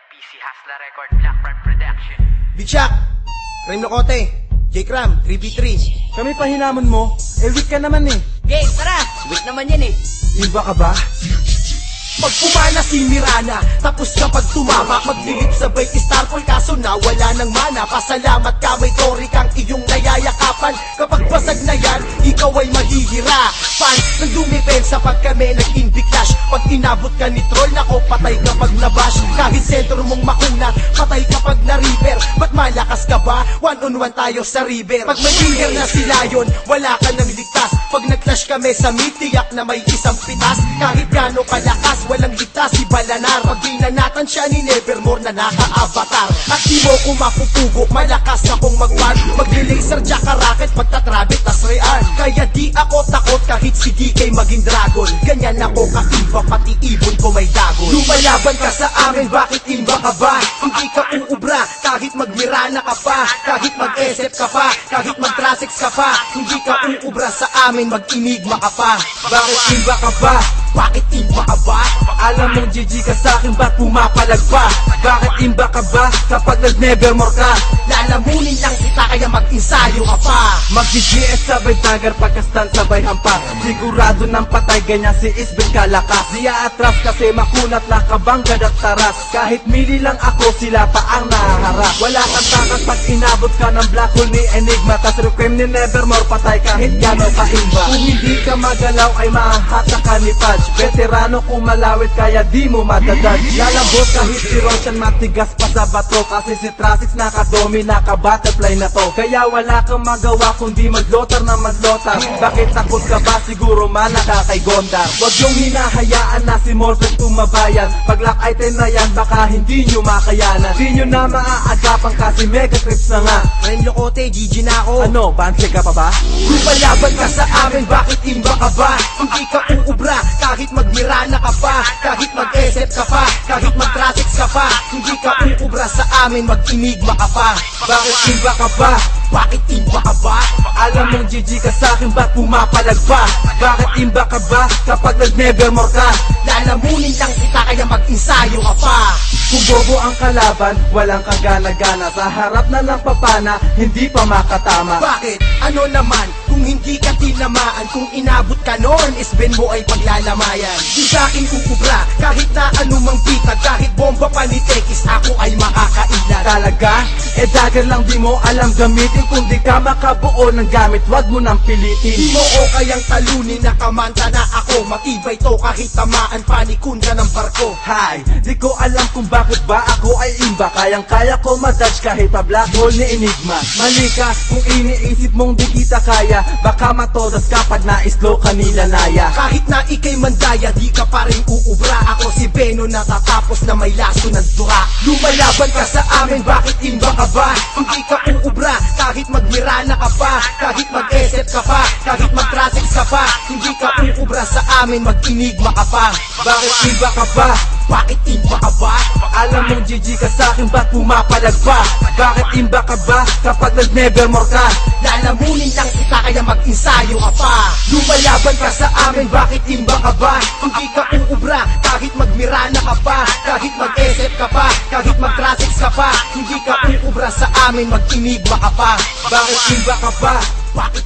PC Hustler Record, Blackbird Production. Big Shock, Crime Locote, J-Cram, 3v3. Kami pa hinamon mo, weak ka naman eh. Game, tara! Weak naman yan eh. Iba ka ba? Pag pumana si Mirana, tapos kapag tumama, maglilip sabay Starfall kaso na wala ng mana. Pasalamat ka may tori kang iyong nayayakapan. Kapag basag na yan, ikaw ay mahihirapan. Nang dumipensa pag kami nag-indie clash. Pag inabot ka ni troll, nako patay kapag nabash. Kahit sentro mong makunat, patay kapag na-river. Ba't malakas ka ba? One-on-one tayo sa river. Pag may linger na si Lion, wala ka nang ligtas. Pag nag-clash kami sa mid, tiyak na may isang pitas. Kahit gano'ng kalakas, walang ligtas si Balanar. Pag binanatan siya ni Nevermore na naka-avatar. At di mo ko mapupugo, malakas akong mag-war. Mag-laser jacka racket, magtatrabit tas rearm. Kaya di ako takot kahit si DK maging dragon. Ganyan ako kaiba, pati ibon ko may dagon. Lumalaban ka sa amin, bakit imba ka ba? Hindi ka uubra, kahit magmirana ka pa. Kahit mag-SF ka pa, kahit mag-trasix ka pa. Hindi ka uubra sa amin, mag-inigma ka pa. Bakit imba ka ba? Bakit imba ka ba? Alam mong GG ka sa'kin, ba't pumapalag pa? Bakit imba ka ba kapag nag-nevermore ka? Lalamunin lang kita kaya mag-insayo ka pa. Mag-GGS sabay dagger pagkastan sabay hampa. Sigurado ng patay ganyan si Isbel kalakas. Di aatras kasi makunat lang kabangad at taras. Kahit mili lang ako sila pa ang nahaharap. Wala kang takas pag inabot ka ng black hole ni Enigma. Tas requiem ni Nevermore patay kahit gano'n ka imba. Kung hindi ka magalaw ay mahahatak ka ni Pudge. Veterano kung malawit kaya di mo madadad. Lalabot kahit si Roshan matigas pa sa bato. Kasi si Trasix nakadomi, naka-butterfly na to. Kaya wala kang magawa kundi maglotar na maglotar. Bakit takot ka ba? Siguro manaka kay Gondar. Huwag yung hinahayaan na si Morpheus tumabayan. Pag lock item na yan baka hindi nyo makayanan. Di nyo na maaagapan kasi mega trips na nga. Crime Locote, GG na ako. Ano, banse ka pa ba? Lumalaban ka sa amin, bakit imba ka ba? Hindi ka uubra, kahit magmirana ka pa. Kahit mag-SF ka pa, kahit mag-trasix ka pa. Hindi ka uubra sa amin, mag-inigma ka pa. Bakit imba ka ba? Bakit imba ka ba? Alam mong GG ka sa'kin, ba't pumapalag pa? Bakit imba ka ba kapag nag-nevermore ka? Lalamunin lang kita kaya mag-insayo ka pa. Kung bobo ang kalaban, walang kagana-gana. Sa harap na ng papana, hindi pa makatama. Bakit? Ano naman? Kung hindi ka tinamaan, kung inabot ka noon, isben mo ay paglalamayan. Di sa'kin uubra, kahit na anumang bitag. Kahit bomba pa ni Tekis, ako ay makakailan. Talaga? Dagger lang di mo alam gamitin. Kung di ka makabuo ng gamit, wag mo nang pilitin. Di mo o kayang talunin, nakamanta na ako. Matibay to kahit tamaan pa ni Kunda ng barko. Hi, di ko alam kung bakit ba ako ay imba. Kayang-kaya ko madodge kahit pa black hole ni Enigma. Mali ka kung iniisip mong di kita kaya. Baka matodas ka pag na-slow kanila naya. Kahit na ikay mandaya, di ka pa rin uubra. Ako si Beno natatapos na may laso ng dura. Lumalaban ka sa amin, bakit imba ka ba? Hindi ka uubra, kahit magmirana ka pa. Kahit mag-SF ka pa, kahit mag-trasix ka pa. Hindi ka uubra sa amin, mag-inigma ka pa. Bakit imba ka ba? Bakit imba ka ba? Alam mong GG ka sa'kin, ba't pumapalag pa? Bakit imba ka ba kapag nag-nevermore ka? Lalamunin lang kita kaya mag-insayo ka pa. Lumalaban ka sa amin, bakit imba ka ba? Hindi ka uubra, kahit magmirana ka pa. Kahit mag-SF ka pa, kahit mag-trasix ka pa. Hindi ka uubra sa amin, mag-inigma ka pa. Bakit imba ka ba? Bakit